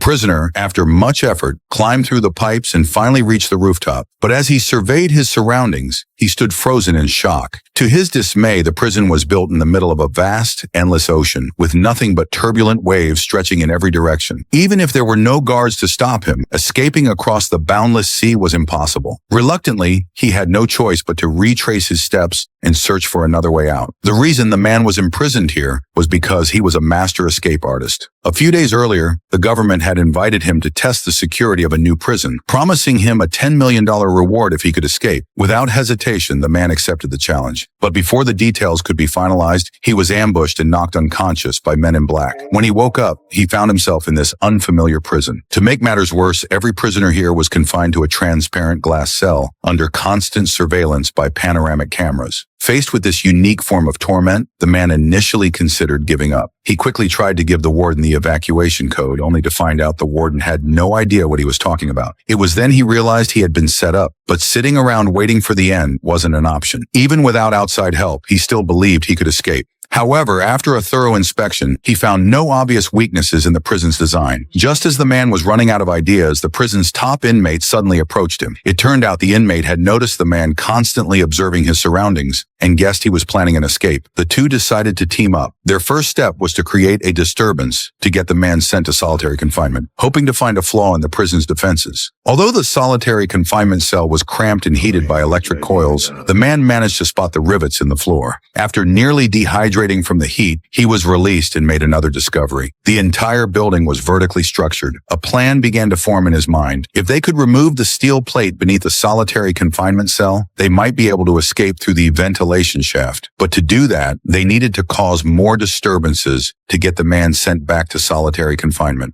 prisoner, after much effort, climbed through the pipes and finally reached the rooftop. But as he surveyed his surroundings, he stood frozen in shock. To his dismay, the prison was built in the middle of a vast, endless ocean, with nothing but turbulent waves stretching in every direction. Even if there were no guards to stop him, escaping across the boundless sea was impossible. Reluctantly, he had no choice but to retrace his steps and search for another way out. The reason the man was imprisoned here was because he was a master escape artist. A few days earlier, the government had invited him to test the security of a new prison, promising him a $10 million reward if he could escape. Without hesitation, the man accepted the challenge. But before the details could be finalized, he was ambushed and knocked unconscious by men in black. When he woke up, he found himself in this unfamiliar prison. To make matters worse, every prisoner here was confined to a transparent glass cell under constant surveillance by panoramic cameras. Faced with this unique form of torment, the man initially considered giving up. He quickly tried to give the warden the evacuation code, only to find out the warden had no idea what he was talking about. It was then he realized he had been set up, but sitting around waiting for the end wasn't an option. Even without outside help, he still believed he could escape. However, after a thorough inspection, he found no obvious weaknesses in the prison's design. Just as the man was running out of ideas, the prison's top inmate suddenly approached him. It turned out the inmate had noticed the man constantly observing his surroundings and guessed he was planning an escape. The two decided to team up. Their first step was to create a disturbance to get the man sent to solitary confinement, hoping to find a flaw in the prison's defenses. Although the solitary confinement cell was cramped and heated by electric coils, the man managed to spot the rivets in the floor. After nearly dehydrating from the heat, he was released and made another discovery. The entire building was vertically structured. A plan began to form in his mind. If they could remove the steel plate beneath the solitary confinement cell, they might be able to escape through the ventilation shaft. But to do that, they needed to cause more disturbances to get the man sent back to solitary confinement.